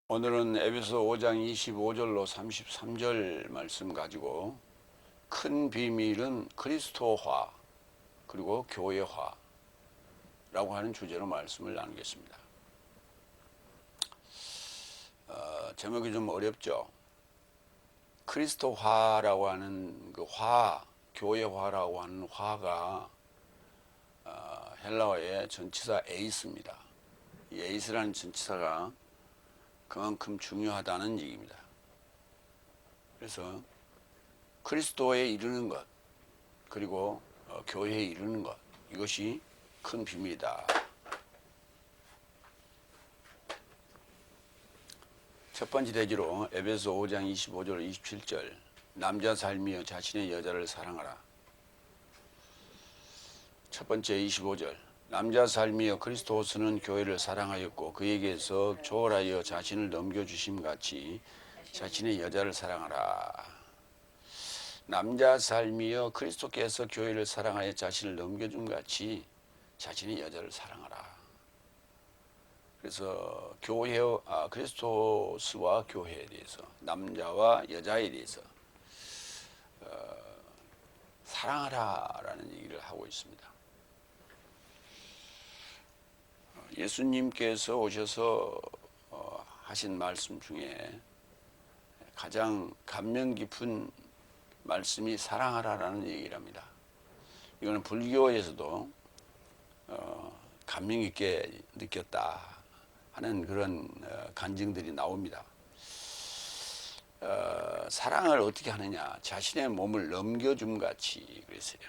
오늘은 에베소 5장 25절로 33절 말씀 가지고 큰 비밀은 그리스도화 그리고 교회화라고 하는 주제로 말씀을 나누겠습니다. 제목이 좀 어렵죠. 그리스도화라고 하는 그 교회화라고 하는 화가 헬라어의 전치사 에이스입니다. 이 에이스라는 전치사가 그만큼 중요하다는 얘기입니다. 그래서 그리스도에 이르는 것 그리고 교회에 이르는 것, 이것이 큰 비밀이다. 첫 번째 대지로 에베소 5장 25절 27절 남자 살미여 자신의 여자를 사랑하라. 첫 번째 25절 남자 삶이여 그리스도스는 교회를 사랑하였고 그에게서 초월하여 자신을 넘겨주심 같이 자신의 여자를 사랑하라. 남자 삶이여 그리스도께서 교회를 사랑하여 자신을 넘겨줌 같이 자신의 여자를 사랑하라. 그래서 그리스도스와 교회에 대해서, 남자와 여자에 대해서 사랑하라라는 얘기를 하고 있습니다. 예수님께서 오셔서 하신 말씀 중에 가장 감명 깊은 말씀이 사랑하라라는 얘기랍니다. 이거는 불교에서도 감명 깊게 느꼈다 하는 그런 간증들이 나옵니다. 사랑을 어떻게 하느냐, 자신의 몸을 넘겨줌 같이 그랬어요.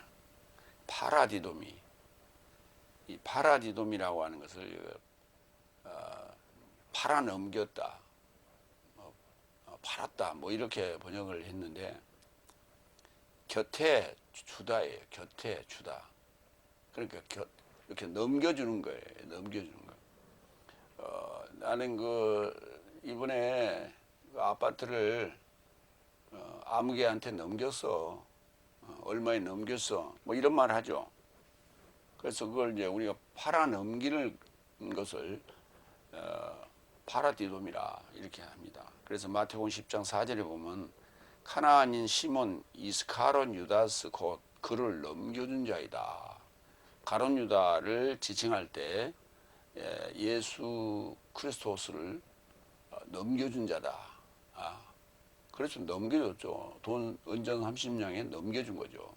파라디도미, 이 파라디돔이라고 하는 것을 팔아 넘겼다, 팔았다, 뭐 이렇게 번역을 했는데 곁에 주다예요. 곁에 주다. 그러니까 이렇게 넘겨주는 거예요. 넘겨주는 거. 나는 이번에 그 아파트를 아무개한테 넘겼어. 얼마에 넘겼어. 뭐 이런 말 하죠. 그래서 그걸 이제 우리가 팔아 넘기는 것을 파라디돔이라 이렇게 합니다. 그래서 마태복음 10장 4절에 보면 가나안인 시몬 이스카롯 유다스 곧 그를 넘겨준 자이다. 가롯 유다를 지칭할 때 예수 그리스도스를 넘겨준 자다. 그래서 넘겨줬죠. 돈 은전 30냥에 넘겨준 거죠.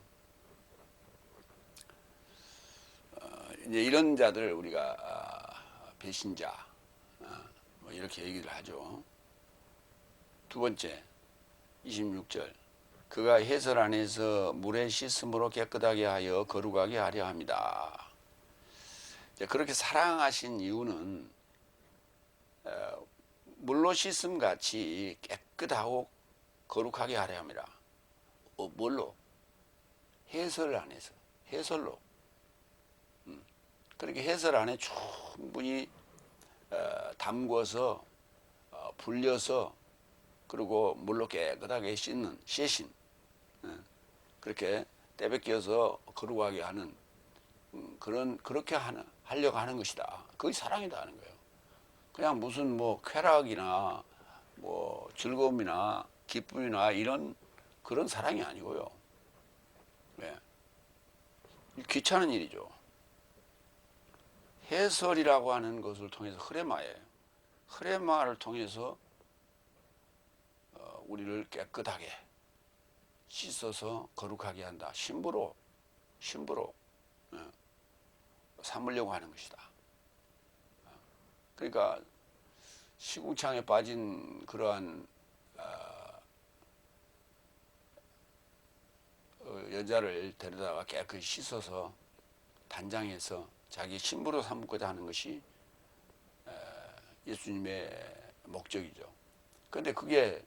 이제 이런 자들 우리가 배신자 뭐 이렇게 얘기를 하죠. 두 번째 26절 그가 해설 안에서 물에 씻음으로 깨끗하게 하여 거룩하게 하려 합니다. 그렇게 사랑하신 이유는 물로 씻음 같이 깨끗하고 거룩하게 하려 합니다. 뭘로? 해설 안에서, 해설로. 그렇게 해설 안에 충분히 담궈서 불려서 그리고 물로 깨끗하게 씻는 씻신, 그렇게 때베껴서 거룩하게 하는 그렇게 하려고 하는 것이다. 그게 사랑이다 하는 거예요. 그냥 무슨 뭐 쾌락이나 뭐 즐거움이나 기쁨이나 이런 그런 사랑이 아니고요. 네. 귀찮은 일이죠. 해설이라고 하는 것을 통해서 흐레마예요. 흐레마를 통해서 우리를 깨끗하게 씻어서 거룩하게 한다. 신부로 삼으려고 하는 것이다. 그러니까 시궁창에 빠진 그러한 여자를 데려다가 깨끗이 씻어서 단장해서 자기 신부로 삼고자 하는 것이 예수님의 목적이죠. 그런데 그게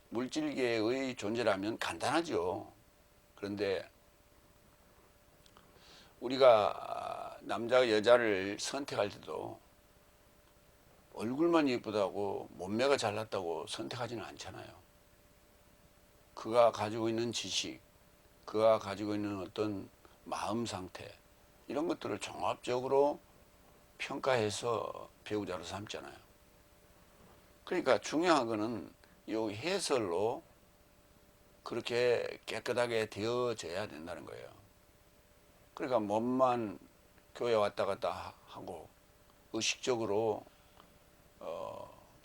물질계의 존재라면 간단하죠. 그런데 우리가 남자가 여자를 선택할 때도 얼굴만 예쁘다고 몸매가 잘났다고 선택하지는 않잖아요. 그가 가지고 있는 지식, 그가 가지고 있는 어떤 마음 상태, 이런 것들을 종합적으로 평가해서 배우자로 삼잖아요. 그러니까 중요한 거는 이 해설로 그렇게 깨끗하게 되어져야 된다는 거예요. 그러니까 몸만 교회 왔다 갔다 하고 의식적으로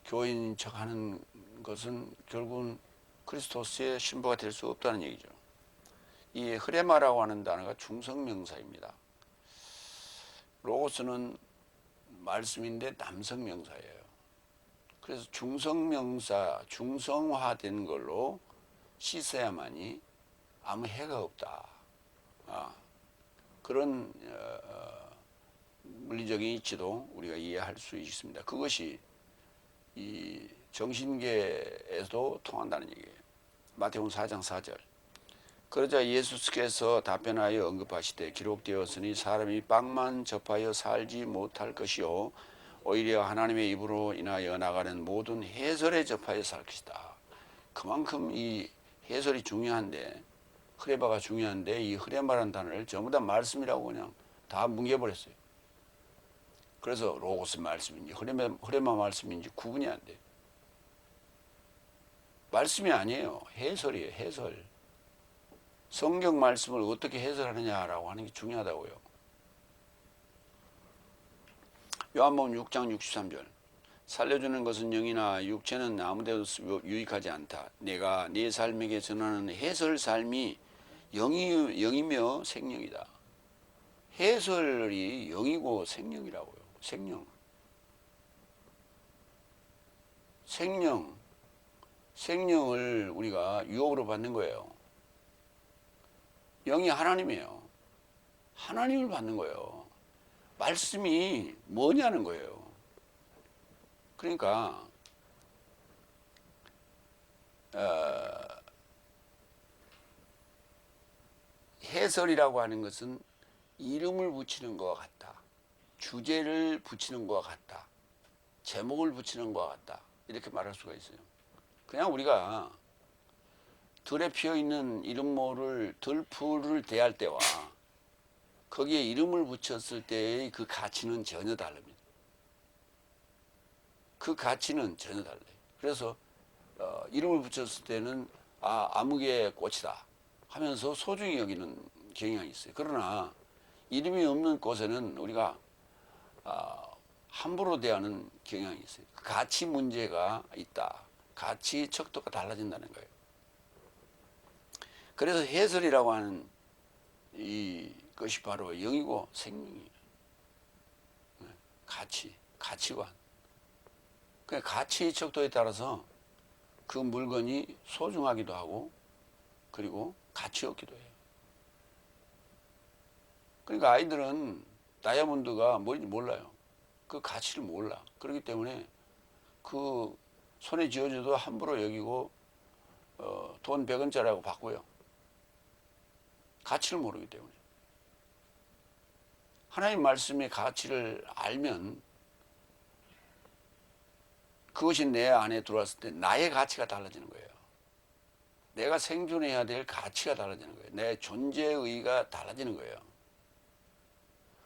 교인인 척하는 것은 결국은 그리스도스의 신부가 될 수 없다는 얘기죠. 이 흐레마라고 하는 단어가 중성명사입니다. 로고스는 말씀인데 남성명사예요. 그래서 중성명사, 중성화된 걸로 씻어야만이 아무 해가 없다. 그런 물리적인 이치도 우리가 이해할 수 있습니다. 그것이 이 정신계에도 통한다는 얘기예요. 마태복음 4장 4절. 그러자 예수께서 답변하여 언급하시되 기록되었으니 사람이 빵만 접하여 살지 못할 것이요 오히려 하나님의 입으로 인하여 나가는 모든 해설에 접하여 살 것이다. 그만큼 이 해설이 중요한데 흐레바가 중요한데 이 흐레마라는 단어를 전부 다 말씀이라고 그냥 다 뭉개버렸어요. 그래서 로고스 말씀인지 흐레마 말씀인지 구분이 안 돼요. 말씀이 아니에요. 해설이에요. 해설. 성경 말씀을 어떻게 해설하느냐라고 하는 게 중요하다고요. 요한복음 6장 63절. 살려주는 것은 영이나 육체는 아무데도 유익하지 않다. 내가 네 삶에게 전하는 해설 삶이 영이며 생명이다. 해설이 영이고 생명이라고요. 생명을 우리가 유혹으로 받는 거예요. 영이 하나님이에요. 하나님을 받는 거예요. 말씀이 뭐냐는 거예요. 그러니까 해설이라고 하는 것은 이름을 붙이는 것과 같다. 주제를 붙이는 것과 같다. 제목을 붙이는 것과 같다. 이렇게 말할 수가 있어요. 그냥 우리가 들에 피어있는 이름 모를 들풀을 대할 때와 거기에 이름을 붙였을 때의 그 가치는 전혀 다릅니다. 그 가치는 전혀 달라요. 그래서 이름을 붙였을 때는 아무개 꽃이다 하면서 소중히 여기는 경향이 있어요. 그러나 이름이 없는 꽃에는 우리가 함부로 대하는 경향이 있어요. 가치 문제가 있다. 가치 척도가 달라진다는 거예요. 그래서 해설이라고 하는 이 것이 바로 영이고 생명이에요. 가치관. 그 가치 척도에 따라서 그 물건이 소중하기도 하고 그리고 가치 없기도 해요. 그러니까 아이들은 다이아몬드가 뭔지 몰라요. 그 가치를 몰라. 그렇기 때문에 그 손에 쥐어줘도 함부로 여기고 돈 100원짜리라고 바꿔요. 가치를 모르기 때문에. 하나님 말씀의 가치를 알면 그것이 내 안에 들어왔을 때 나의 가치가 달라지는 거예요. 내가 생존해야 될 가치가 달라지는 거예요. 내 존재의가 달라지는 거예요.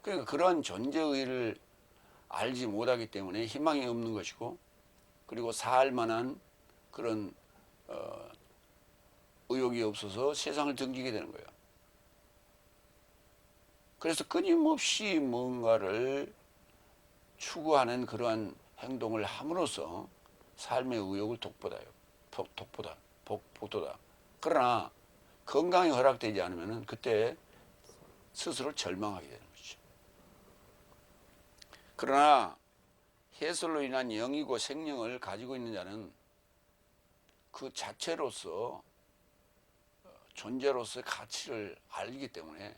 그러니까 그런 존재의를 알지 못하기 때문에 희망이 없는 것이고 그리고 살 만한 그런 의욕이 없어서 세상을 등지게 되는 거예요. 그래서 끊임없이 뭔가를 추구하는 그러한 행동을 함으로써 삶의 의욕을 북돋아. 그러나 건강이 허락되지 않으면 그때 스스로 절망하게 되는 거죠. 그러나 해설로 인한 영이고 생명을 가지고 있는 자는 그 자체로서 존재로서의 가치를 알기 때문에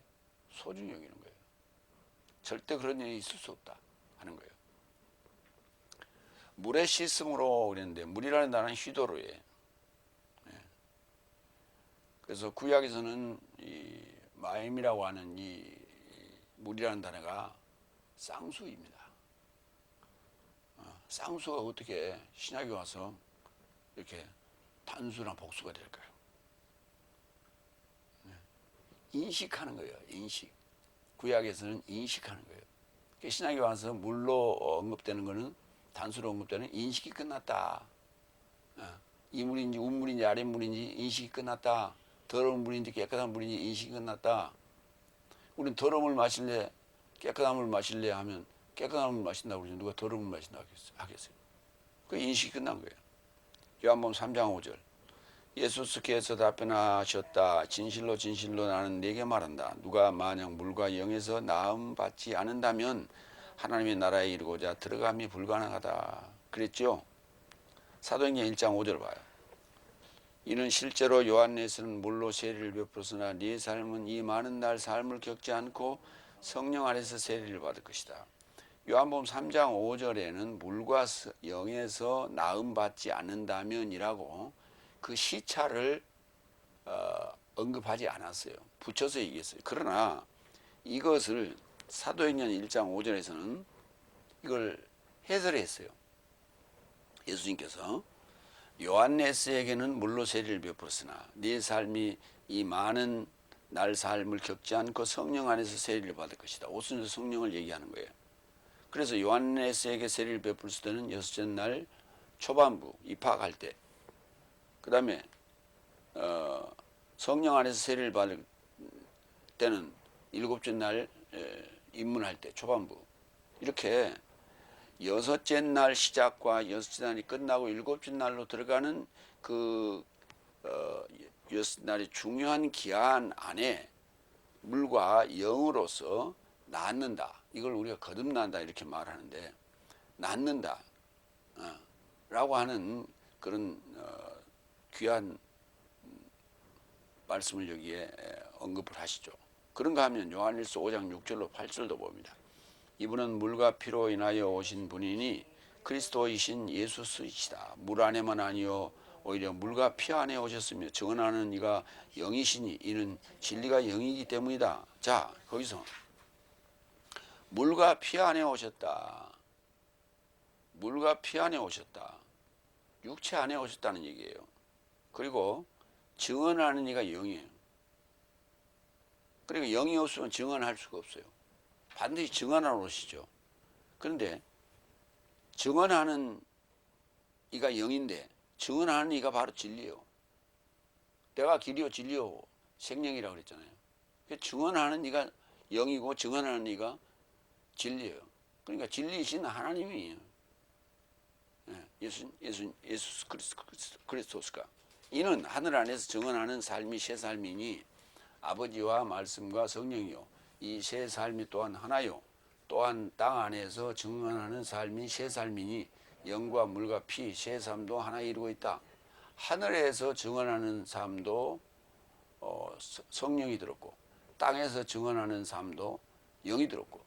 소중히 여기는 거예요. 절대 그런 일이 있을 수 없다 하는 거예요. 물의 씻음으로 그랬는데 물이라는 단어는 히도르예요. 그래서 구약에서는 이 마임이라고 하는 이 물이라는 단어가 쌍수입니다. 쌍수가 어떻게 신약에 와서 이렇게 단수나 복수가 될까요? 인식하는 거예요. 인식. 구약에서는 인식하는 거예요. 신약에 와서 물로 언급되는 거는 단수로 언급되는 인식이 끝났다. 이물인지 우물인지 아랫물인지 인식이 끝났다. 더러운 물인지 깨끗한 물인지 인식이 끝났다. 우리는 더러운 물 마실래 깨끗한 물 마실래 하면 깨끗한 물 마신다고 그러지 누가 더러운 물 마신다고 하겠어요. 그 인식이 끝난 거예요. 요한복음 3장 5절 예수께서 답변하셨다. 진실로 진실로 나는 네게 말한다. 누가 만약 물과 영에서 나음 받지 않는다면 하나님의 나라에 이르고자 들어감이 불가능하다. 그랬죠? 사도행전 1장 5절 봐요. 이는 실제로 요한에서는 물로 세례를 베풀었으나 네 삶은 이 많은 날 삶을 겪지 않고 성령 안에서 세례를 받을 것이다. 요한복음 3장 5절에는 물과 영에서 나음 받지 않는다면이라고 그 시차를 언급하지 않았어요. 붙여서 얘기했어요. 그러나 이것을 사도행전 1장 5절에서는 이걸 해설했어요. 예수님께서 요한네스에게는 물로 세례를 베풀었으나 네 삶이 이 많은 날 삶을 겪지 않고 성령 안에서 세례를 받을 것이다. 오순절 성령을 얘기하는 거예요. 그래서 요한네스에게 세례를 베풀었을 때는 여섯째 날 초반부 입학할 때, 그 다음에 성령 안에서 세례를 받을 때는 일곱째 날 입문할 때 초반부, 이렇게 여섯째 날 시작과 여섯째 날이 끝나고 일곱째 날로 들어가는 그 여섯 날의 중요한 기한 안에 물과 영으로서 낳는다. 이걸 우리가 거듭난다 이렇게 말하는데, 낳는다 라고 하는 그런 귀한 말씀을 여기에 언급을 하시죠. 그런가 하면 요한일서 5장 6절로 8절도 봅니다. 이분은 물과 피로 인하여 오신 분이니 그리스도이신 예수이시다. 물 안에만 아니요 오히려 물과 피 안에 오셨으며 증언하는 이가 영이시니 이는 진리가 영이기 때문이다. 자, 거기서 물과 피 안에 오셨다. 물과 피 안에 오셨다. 육체 안에 오셨다는 얘기예요. 그리고 증언하는 이가 영이에요. 그러니까 영이 없으면 증언할 수가 없어요. 반드시 증언하러 오시죠. 그런데 증언하는 이가 영인데 증언하는 이가 바로 진리예요. 내가 길이요 진리요 생명이라고 그랬잖아요. 증언하는 이가 영이고 증언하는 이가 진리예요. 그러니까 진리이신 하나님이에요. 예수 그리스도스가 이는 하늘 안에서 증언하는 삶이 새 삶이니 아버지와 말씀과 성령이요 이 새 삶이 또한 하나요 또한 땅 안에서 증언하는 삶이 새 삶이니 영과 물과 피 새 삶도 하나 이루고 있다. 하늘에서 증언하는 삶도 성령이 들었고 땅에서 증언하는 삶도 영이 들었고,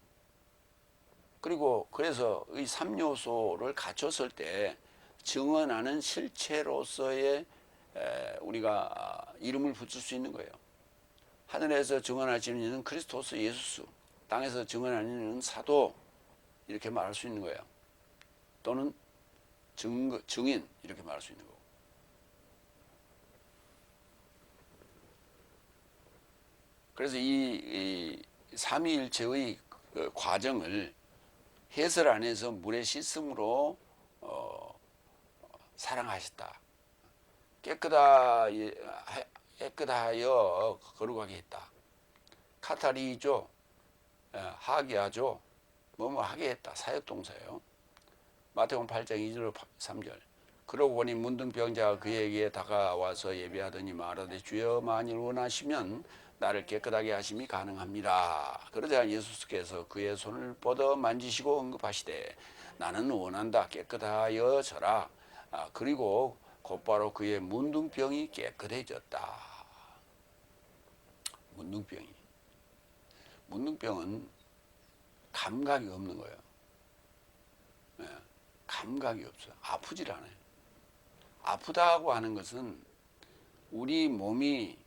그리고 그래서 이 3요소를 갖췄을 때 증언하는 실체로서의 우리가 이름을 붙일 수 있는 거예요. 하늘에서 증언하시는 이는 그리스도스 예수, 땅에서 증언하는 이는 사도, 이렇게 말할 수 있는 거예요. 또는 증인 이렇게 말할 수 있는 거고. 그래서 이 삼위일체의 그 과정을 해설 안에서 물에 씻음으로 사랑하셨다. 깨끗하여 거룩하게 했다. 카타리죠. 하게 하죠. 뭐뭐 하게 했다. 사역동사예요. 마태복음 8장 2절 3절. 그러고 보니 문둥병자가 그에게 다가와서 예배하더니 말하되 주여 만일 원하시면 나를 깨끗하게 하심이 가능합니다. 그러자 예수께서 그의 손을 뻗어 만지시고 언급하시되 나는 원한다. 깨끗하여 져라. 그리고 곧바로 그의 문둥병이 깨끗해졌다. 문둥병은 감각이 없는 거예요. 감각이 없어요. 아프질 않아요. 아프다고 하는 것은 우리 몸이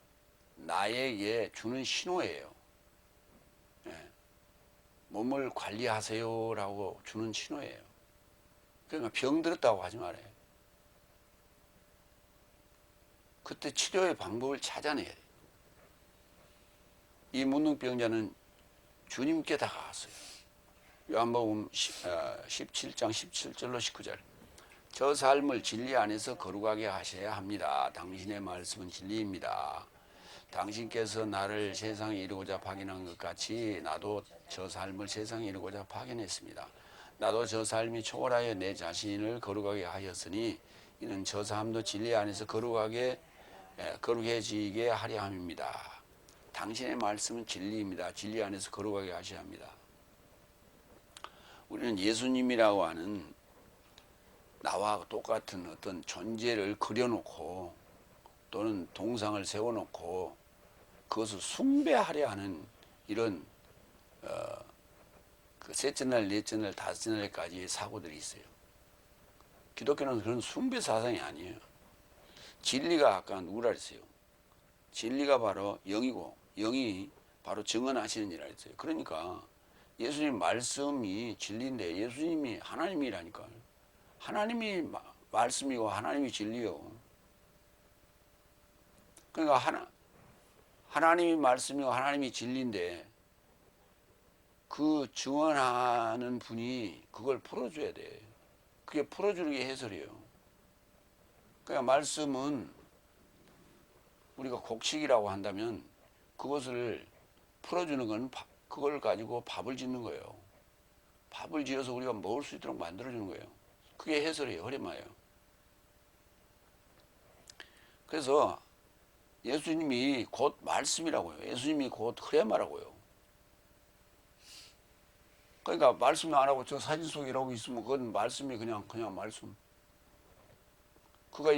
나에게 주는 신호예요. 몸을 관리하세요라고 주는 신호예요. 그러니까 병 들었다고 하지 말아요. 그때 치료의 방법을 찾아내야 돼요. 이 문둥병자는 주님께 다가왔어요. 요한복음 17장 17절로 19절. 저 삶을 진리 안에서 거룩하게 하셔야 합니다. 당신의 말씀은 진리입니다. 당신께서 나를 세상에 이루고자 파견한 것 같이 나도 저 삶을 세상에 이루고자 파견했습니다. 나도 저 삶이 초월하여 내 자신을 거룩하게 하였으니 이는 저 삶도 진리 안에서 거룩해지게 하려 함입니다. 당신의 말씀은 진리입니다. 진리 안에서 거룩하게 하셔야 합니다. 우리는 예수님이라고 하는 나와 똑같은 어떤 존재를 그려놓고 또는 동상을 세워놓고 그것을 숭배하려 하는 이런 그 셋째 날, 넷째 날, 다섯째 날까지의 사고들이 있어요. 기독교는 그런 숭배 사상이 아니에요. 진리가 아까 누구라 했어요? 진리가 바로 영이고 영이 바로 증언하시는 이라 했어요. 그러니까 예수님 말씀이 진리인데 예수님이 하나님이라니까. 하나님이 말씀이고 하나님이 진리요. 그러니까 하나님이 말씀이고 하나님이 진리인데 그 증언하는 분이 그걸 풀어줘야 돼. 그게 풀어주는 게 해설이에요. 그러니까 말씀은 우리가 곡식이라고 한다면 그것을 풀어주는 건 그걸 가지고 밥을 짓는 거예요. 밥을 지어서 우리가 먹을 수 있도록 만들어주는 거예요. 그게 해설이에요. 흐레마예요. 그래서 예수님이 곧 말씀이라고요. 예수님이 곧 흐레마라고요. 그러니까 말씀 안 하고 저 사진 속에 이러고 있으면 그건 말씀이 그냥 말씀. 그가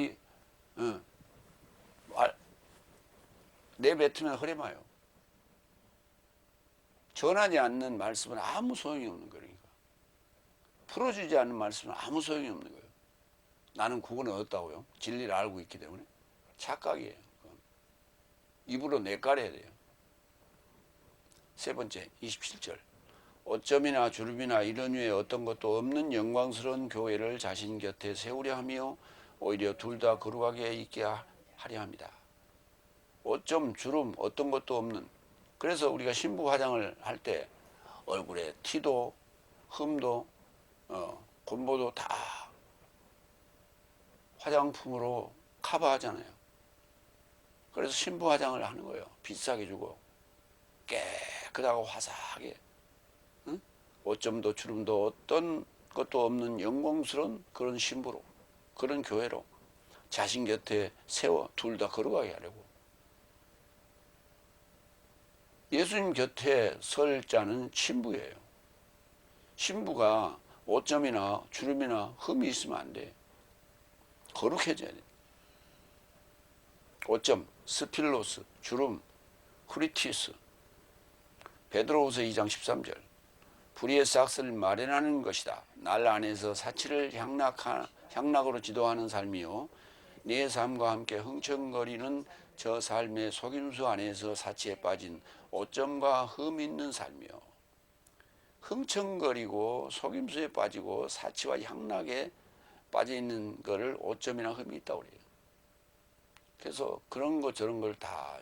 내뱉으면 흐레마요. 전하지 않는 말씀은 아무 소용이 없는 거니까. 풀어주지 않는 말씀은 아무 소용이 없는 거예요. 나는 구원을 얻었다고요. 진리를 알고 있기 때문에. 착각이에요. 입으로 내깔아야 돼요. 세 번째, 27절. 오점이나 주름이나 이런 위에 어떤 것도 없는 영광스러운 교회를 자신 곁에 세우려 하며 오히려 둘 다 거룩하게 있게 하려 합니다. 오점, 주름, 어떤 것도 없는. 그래서 우리가 신부 화장을 할 때 얼굴에 티도 흠도 곰보도 다 화장품으로 커버하잖아요. 그래서 신부 화장을 하는 거예요. 비싸게 주고 깨끗하고 화사하게. 응? 오점도 주름도 어떤 것도 없는 영광스러운 그런 신부로, 그런 교회로 자신 곁에 세워 둘 다 거룩하게 하려고. 예수님 곁에 설 자는 신부예요. 신부가 오점이나 주름이나 흠이 있으면 안 돼. 거룩해져야 돼. 오점, 스필로스, 주름, 크리티스. 베드로후서 2장 13절. 불의의 싹을 마련하는 것이다. 날 안에서 사치를 향락으로 지도하는 삶이요. 내 삶과 함께 흥청거리는 저 삶의 속임수 안에서 사치에 빠진 오점과 흠 있는 삶이요. 흥청거리고 속임수에 빠지고 사치와 향락에 빠져 있는 거를 오점이나 흠이 있다고 그래요. 그래서 그런 거 저런 걸 다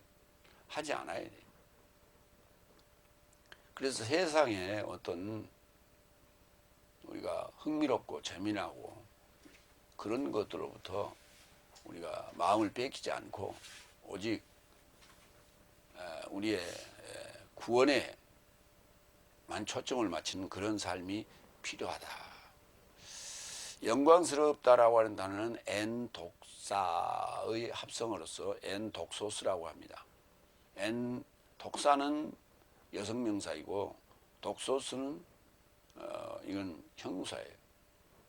하지 않아야 돼요. 그래서 세상에 어떤 우리가 흥미롭고 재미나고 그런 것들로부터 우리가 마음을 뺏기지 않고 오직 우리의 구원에만 초점을 맞추는 그런 삶이 필요하다. 영광스럽다라고 하는 단어는 엔독사의 합성어로서 엔독소스라고 합니다. 독사는 여성명사이고 독소스는 이건 형용사예요.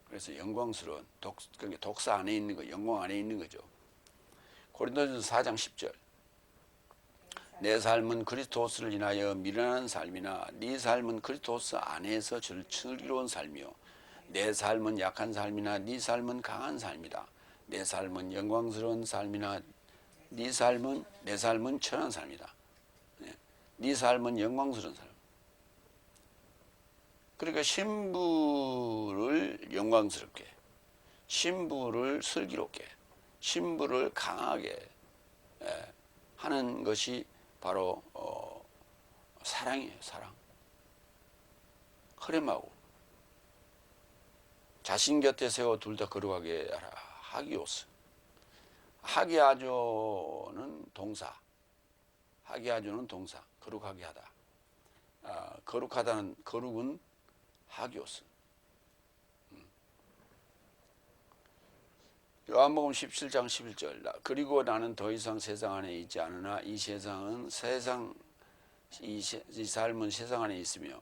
그래서 영광스러운 그러니까 독사 안에 있는 거, 영광 안에 있는 거죠. 고린도전서 4장 10절. 내 삶은 그리스도스를 인하여 미련한 삶이나 네 삶은 그리스도스 안에서 즐기로운 삶이요. 내 삶은 약한 삶이나 네 삶은 강한 삶이다. 내 삶은 영광스러운 삶이나 내 삶은 천한 삶이다. 네 삶은 영광스러운 삶. 그러니까 신부를 영광스럽게, 신부를 슬기롭게, 신부를 강하게 하는 것이 바로 사랑이에요. 사랑. 허lem하고 자신 곁에 세워 둘 다 거룩하게 하라. 하기오스. 하기아조는 동사. 하기아조는 동사. 거룩하게 하다. 거룩하다는 거룩은 하기오스. 요한복음 17장 11절. 그리고 나는 더 이상 세상 안에 있지 않으나 이 삶은 세상 안에 있으며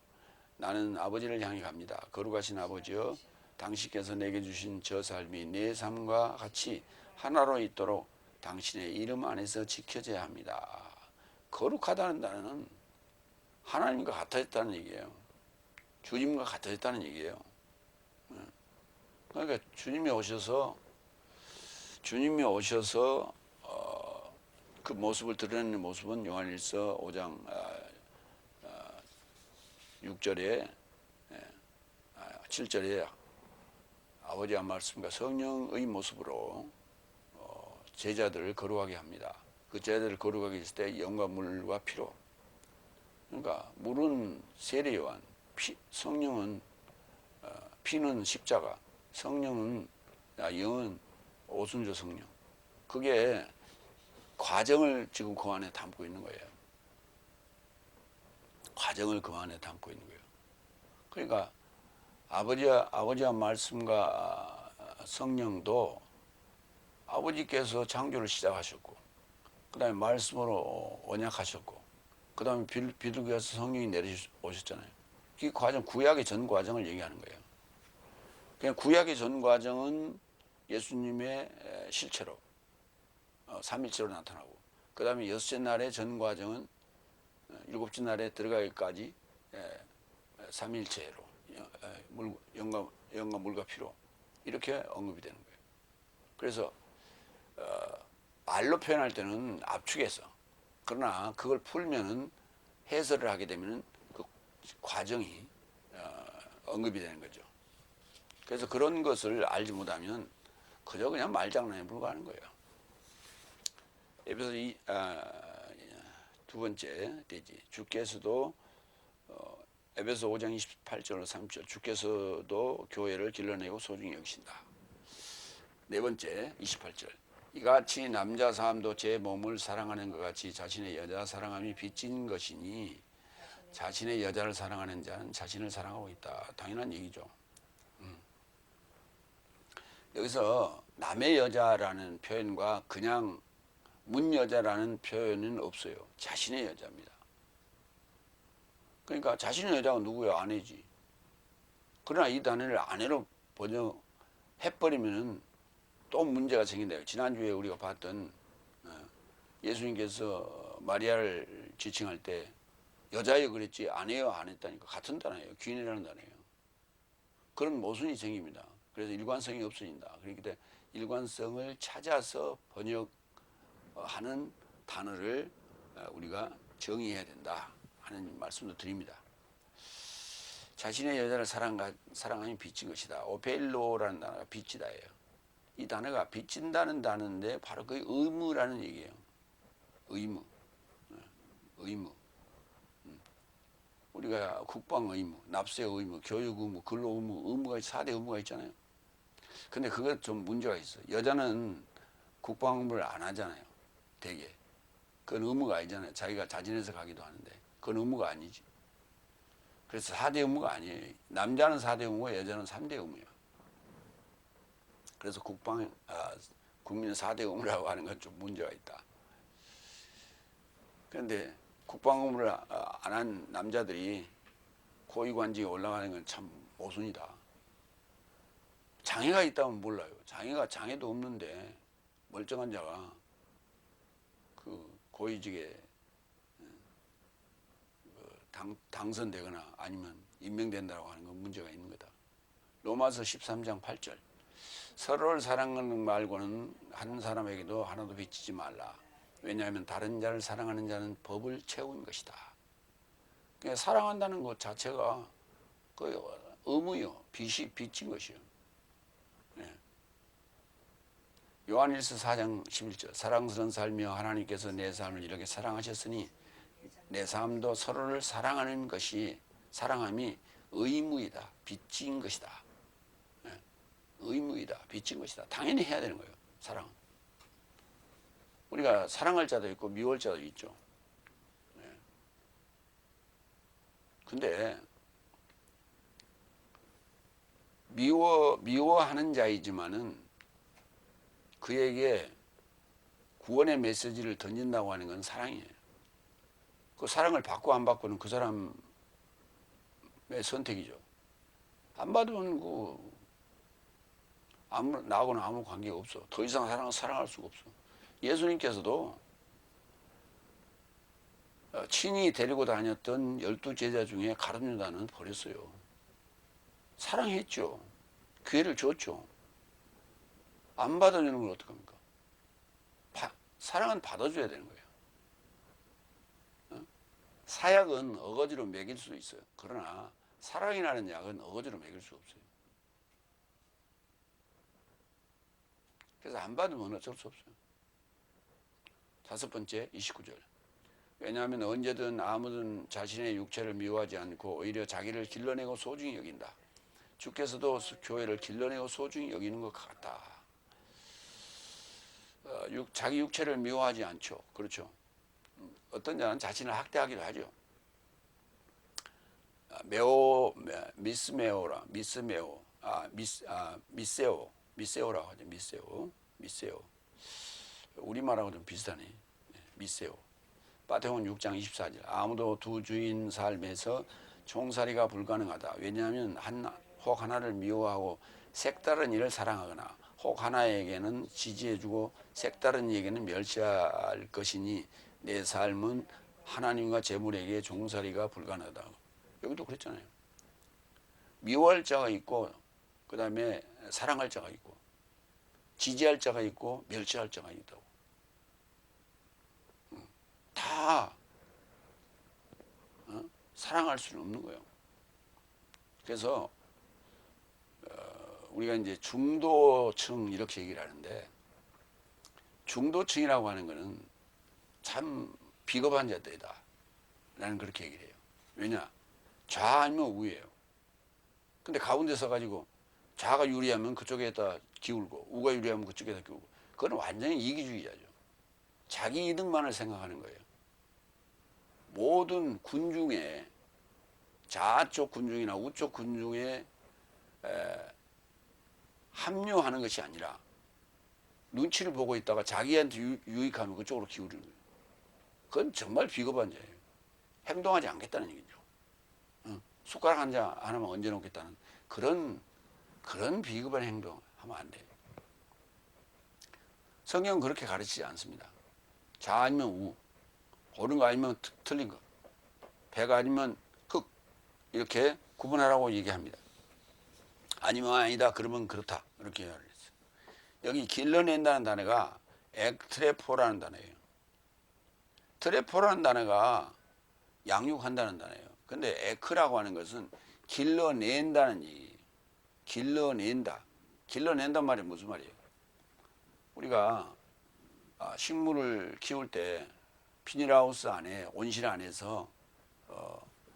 나는 아버지를 향해 갑니다. 거룩하신 아버지여, 당신께서 내게 주신 저 삶이 내 삶과 같이 하나로 있도록 당신의 이름 안에서 지켜져야 합니다. 거룩하다는 단어는 하나님과 같아졌다는 얘기예요. 주님과 같아졌다는 얘기예요. 그러니까 주님이 오셔서 그 모습을 드러내는 모습은 요한일서 5장 6절에 7절에 아버지의 말씀과 성령의 모습으로 제자들을 거룩하게 합니다. 그 제자들을 거룩하게 했을 때 영과 물과 피로. 그러니까 물은 세례 요한, 성령은 피는 십자가, 성령은 영은 오순절 성령. 그게 과정을 지금 그 안에 담고 있는 거예요. 과정을 그 안에 담고 있는 거예요. 그러니까 아버지의 말씀과 성령도 아버지께서 창조를 시작하셨고, 그 다음에 말씀으로 언약하셨고, 그 다음에 비둘기에서 성령이 내려오셨잖아요. 이 과정, 구약의 전 과정을 얘기하는 거예요. 그냥 구약의 전 과정은 예수님의 실체로, 삼일체로 나타나고, 그 다음에 여섯째 날의 전 과정은 일곱째 날에 들어가기까지 삼일체로, 영과 물과 피로 이렇게 언급이 되는 거예요. 그래서 말로 표현할 때는 압축해서, 그러나 그걸 풀면은 해설을 하게 되면은 그 과정이 언급이 되는 거죠. 그래서 그런 것을 알지 못하면 그저 그냥 말장난에 불과하는 거예요. 에베소 두 번째 되지. 주께서도 에베소 5장 28절 30절 주께서도 교회를 길러내고 소중히 여기신다. 네 번째 28절 이같이 남자 사람도 제 몸을 사랑하는 것 같이 자신의 여자 사랑함이 빚진 것이니 자신의 여자를 사랑하는 자는 자신을 사랑하고 있다. 당연한 얘기죠. 여기서 남의 여자라는 표현과 그냥 문 여자라는 표현은 없어요. 자신의 여자입니다. 그러니까 자신의 여자가 누구예요? 아내지. 그러나 이 단어를 아내로 번역해버리면은 또 문제가 생긴다. 지난주에 우리가 봤던 예수님께서 마리아를 지칭할 때 여자여 그랬지 아내여 안 했다니까. 같은 단어예요. 귀인이라는 단어예요. 그런 모순이 생깁니다. 그래서 일관성이 없어진다. 그렇기 때문에 일관성을 찾아서 번역하는 단어를 우리가 정의해야 된다 하는 말씀도 드립니다. 자신의 여자를 사랑하면 빚진 것이다. 오펠로라는 단어가 빚지다예요. 이 단어가 빚진다는 단어인데 바로 그 의무라는 얘기예요. 의무. 우리가 국방 의무, 납세 의무, 교육 의무, 근로 의무가 4대 의무가 있잖아요. 근데 그거 좀 문제가 있어. 여자는 국방 의무를 안 하잖아요. 대개. 그건 의무가 아니잖아요. 자기가 자진해서 가기도 하는데 그건 의무가 아니지. 그래서 4대 의무가 아니에요. 남자는 4대 의무고 여자는 3대 의무예요. 그래서 국민은 4대 의무라고 하는 건 좀 문제가 있다. 그런데 국방 의무를 안 한 남자들이 고위관직에 올라가는 건 참 모순이다. 장애가 있다면 몰라요. 장애도 없는데 멀쩡한 자가 그 고위직에 당선되거나 아니면 임명된다고 하는 건 문제가 있는 거다. 로마서 13장 8절 서로를 사랑하는 말고는 한 사람에게도 하나도 빚지지 말라. 왜냐하면 다른 자를 사랑하는 자는 법을 채운 것이다. 그러니까 사랑한다는 것 자체가 그 의무요, 빚진 것이요. 네. 요한일서 4장 11절 사랑스러운 삶이여 하나님께서 내 삶을 이렇게 사랑하셨으니 내 삶도 서로를 사랑하는 것이 사랑함이 의무이다. 빚진 것이다. 예, 의무이다. 빚진 것이다. 당연히 해야 되는 거예요. 사랑은. 우리가 사랑할 자도 있고 미워할 자도 있죠. 예. 근데 미워하는 자이지만은 그에게 구원의 메시지를 던진다고 하는 건 사랑이에요. 그 사랑을 받고 안 받고는 그 사람의 선택이죠. 안 받으면 나하고는 아무 관계가 없어. 더 이상 사랑할 수가 없어. 예수님께서도 친히 데리고 다녔던 12제자 중에 가룟 유다는 버렸어요. 사랑했죠. 기회를 줬죠. 안 받아주는 건 어떡합니까? 사랑은 받아줘야 되는 거예요. 사약은 어거지로 먹일 수 있어요. 그러나 사랑이라는 약은 어거지로 먹일 수 없어요. 그래서 안 받으면 어쩔 수 없어요. 5번째 29절. 왜냐하면 언제든 아무든 자신의 육체를 미워하지 않고 오히려 자기를 길러내고 소중히 여긴다. 주께서도 교회를 길러내고 소중히 여기는 것 같다. 자기 육체를 미워하지 않죠. 그렇죠. 어떤 자는 자신을 학대하기도 하죠. 미세오라고 하죠. 미세오. 우리말하고 좀 비슷하네. 미세오. 마태복음 6장 24절. 아무도 두 주인 삶에서 종살이가 불가능하다. 왜냐하면 혹 하나를 미워하고 색다른 이를 사랑하거나 혹 하나에게는 지지해주고 색다른 이에게는 멸시할 것이니 내 삶은 하나님과 재물에게 종살이가 불가능하다. 여기도 그랬잖아요. 미워할 자가 있고 그 다음에 사랑할 자가 있고 지지할 자가 있고 멸시할 자가 있다고. 다 사랑할 수는 없는 거예요. 그래서 우리가 이제 중도층 이렇게 얘기를 하는데 중도층이라고 하는 거는 참 비겁한 자들이다 라는 그렇게 얘기를 해요. 왜냐? 좌 아니면 우예요. 근데 가운데 서가지고 좌가 유리하면 그쪽에다 기울고 우가 유리하면 그쪽에다 기울고 그건 완전히 이기주의자죠. 자기 이득만을 생각하는 거예요. 모든 군중에 좌쪽 군중이나 우쪽 군중에 합류하는 것이 아니라 눈치를 보고 있다가 자기한테 유익하면 그쪽으로 기울이는 거예요. 그건 정말 비겁한 자예요. 행동하지 않겠다는 얘기죠. 숟가락 한 잔 하나만 얹어 놓겠다는 그런 비겁한 행동 하면 안 돼요. 성경은 그렇게 가르치지 않습니다. 좌 아니면 우, 옳은 거 아니면 틀린 거, 배가 아니면 흑 이렇게 구분하라고 얘기합니다. 아니면 아니다 그러면 그렇다 이렇게 얘기를 했어요. 여기 길러낸다는 단어가 엑트레포라는 단어예요. 트레포라는 단어가 양육한다는 단어예요. 근데 에크라고 하는 것은 길러낸다는 얘기예요. 길러낸다. 길러낸단 말이 무슨 말이에요? 우리가 식물을 키울 때 비닐하우스 안에 온실 안에서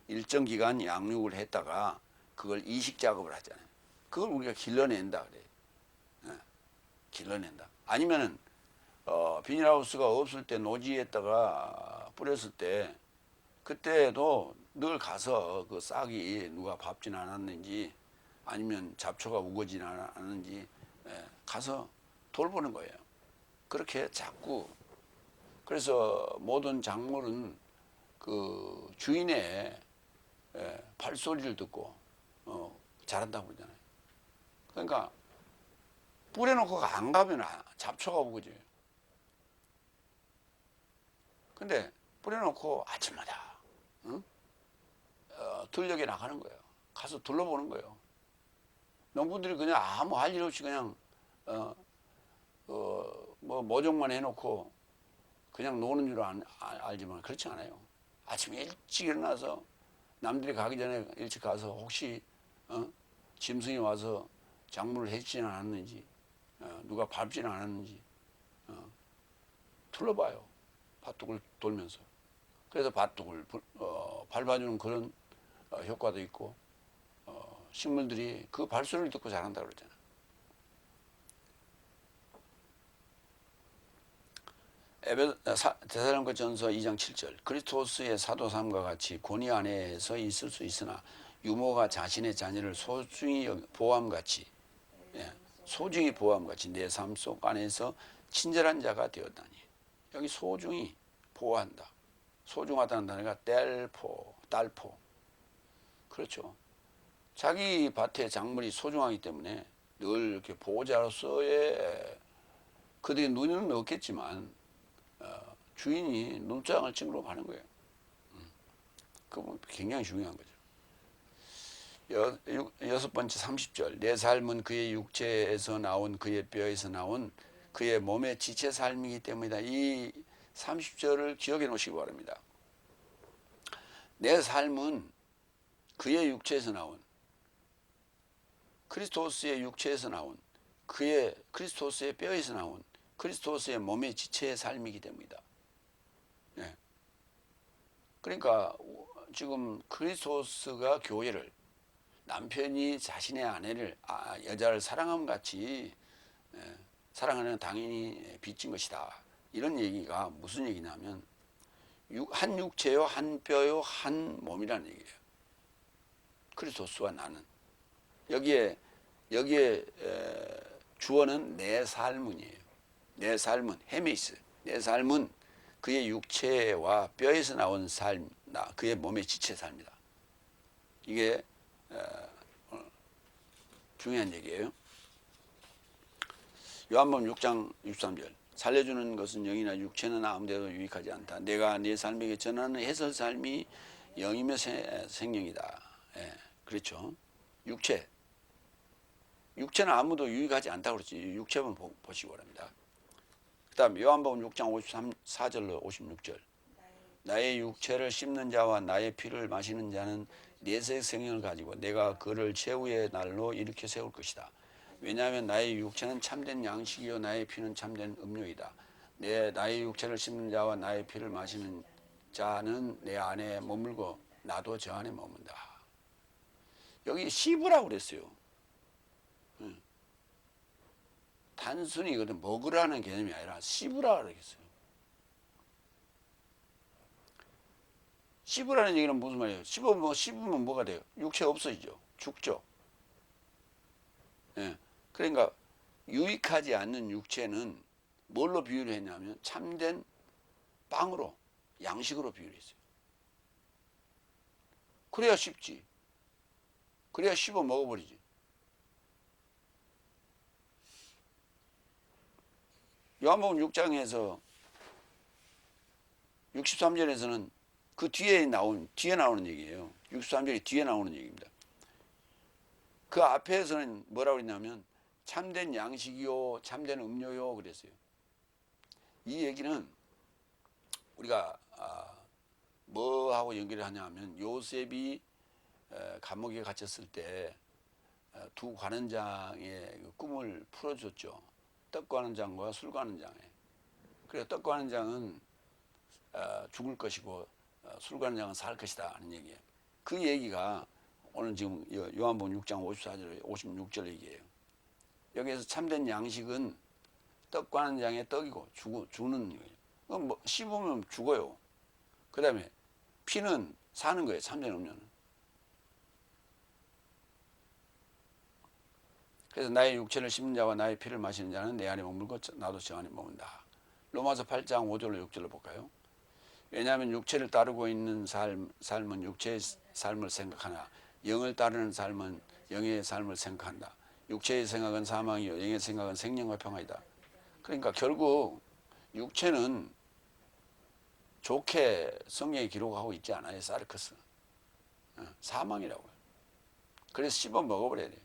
일정 기간 양육을 했다가 그걸 이식 작업을 하잖아요. 그걸 우리가 길러낸다 그래요. 길러낸다. 아니면은 비닐하우스가 없을 때 노지에다가 뿌렸을 때 그때도 늘 가서 그 싹이 누가 밟진 않았는지 아니면 잡초가 우거진 않았는지 가서 돌보는 거예요. 그렇게 자꾸 그래서 모든 작물은 그 주인의 발소리를 듣고 자란다고 그러잖아요. 그러니까 뿌려놓고 안 가면 잡초가 우거져요. 근데 뿌려놓고 아침마다 들녘에 나가는 거예요. 가서 둘러보는 거예요. 농부들이 그냥 아무 할 일 없이 그냥 뭐 모종만 해놓고 그냥 노는 줄 알지만 그렇지 않아요. 아침에 일찍 일어나서 남들이 가기 전에 일찍 가서 혹시 짐승이 와서 작물을 해치지는 않았는지 누가 밟지는 않았는지 둘러봐요. 밭둑을 돌면서. 그래서 밭둑을 밟아주는 그런 효과도 있고 식물들이 그 발소리를 듣고 자란다 그러잖아요. 데살로니가전서 2장 7절 그리스도스의 사도삼과 같이 권위 안에서 있을 수 있으나 유모가 자신의 자녀를 소중히 보호함같이 소중히 보호함같이 내 삶 속 안에서 친절한 자가 되었다니. 여기 소중히 보호한다. 소중하다는 단어가 딸포. 그렇죠. 자기 밭의 작물이 소중하기 때문에 늘 이렇게 보호자로서의 그들의 눈에는 없겠지만 주인이 눈장을 찍으러 가는 거예요. 그건 굉장히 중요한 거죠. 여섯 번째 30절 내 삶은 그의 육체에서 나온 그의 뼈에서 나온 그의 몸의 지체 삶이기 때문이다. 이 30절을 기억해 놓으시기 바랍니다. 내 삶은 그의 육체에서 나온 그리스도스의 육체에서 나온 그의 그리스도스의 뼈에서 나온 그리스도스의 몸의 지체의 삶이기 때문이다. 네. 그러니까 지금 그리스도스가 교회를 남편이 자신의 아내를 여자를 사랑함 같이 사랑하는 당연히 빚진 것이다. 이런 얘기가 무슨 얘기냐면 한 육체요 한 뼈요 한 몸이라는 얘기예요. 그리스도스와 나는 여기에 주어는 내 삶은이에요. 내 삶은 헤메이스. 내 삶은 그의 육체와 뼈에서 나온 삶, 그의 몸의 지체 삶이다. 이게 중요한 얘기예요. 요한복음 6장 63절 살려주는 것은 영이나 육체는 아무데도 유익하지 않다. 내가 네 삶에게 전하는 해설 삶이 영이며 생명이다. 예, 그렇죠. 육체는 아무도 유익하지 않다고 그랬지. 육체만 보시기 바랍니다. 그 다음 요한복음 6장 54절로 56절 나의 육체를 씹는 자와 나의 피를 마시는 자는 내세 생명을 가지고 내가 그를 최후의 날로 일으켜 세울 것이다. 왜냐하면 나의 육체는 참된 양식이요 나의 피는 참된 음료이다. 나의 육체를 씹는 자와 나의 피를 마시는 자는 내 안에 머물고 나도 저 안에 머문다. 여기 씹으라고 그랬어요. 단순히 먹으라는 개념이 아니라 씹으라 그러겠어요. 씹으라는 얘기는 무슨 말이에요? 씹으면 뭐가 돼요? 육체 없어지죠. 죽죠. 예. 그러니까 유익하지 않는 육체는 뭘로 비유를 했냐면 참된 빵으로, 양식으로 비유를 했어요. 그래야 씹지. 그래야 씹어 먹어버리지. 요한복음 6장에서 63절에서는 그 뒤에 나오는 얘기예요. 63절이 뒤에 나오는 얘기입니다. 그 앞에서는 뭐라고 했냐면 참된 양식이요, 참된 음료요 그랬어요. 이 얘기는 우리가 뭐하고 연결을 하냐면 요셉이 감옥에 갇혔을 때 두 관원장의 꿈을 풀어줬죠. 떡 관원장과 술 관원장에. 그래서 떡 관원장은 죽을 것이고 술 관원장은 살 것이다 하는 얘기예요. 그 얘기가 오늘 지금 요한복음 6장 54절 56절 얘기예요. 여기에서 참된 양식은 떡 관원장의 떡이고 죽는 거예요. 뭐 씹으면 죽어요. 그 다음에 피는 사는 거예요. 참된 음료는. 그래서 나의 육체를 씹는 자와 나의 피를 마시는 자는 내 안에 머물고 나도 저 안에 머문다. 로마서 8장 5절로 6절로 볼까요? 왜냐하면 육체를 따르고 있는 삶은 육체의 삶을 생각하나 영을 따르는 삶은 영의 삶을 생각한다. 육체의 생각은 사망이요 영의 생각은 생명과 평화이다. 그러니까 결국 육체는 좋게 성경에 기록하고 있지 않아요. 사르크스. 사망이라고요. 그래서 씹어 먹어버려야 돼요.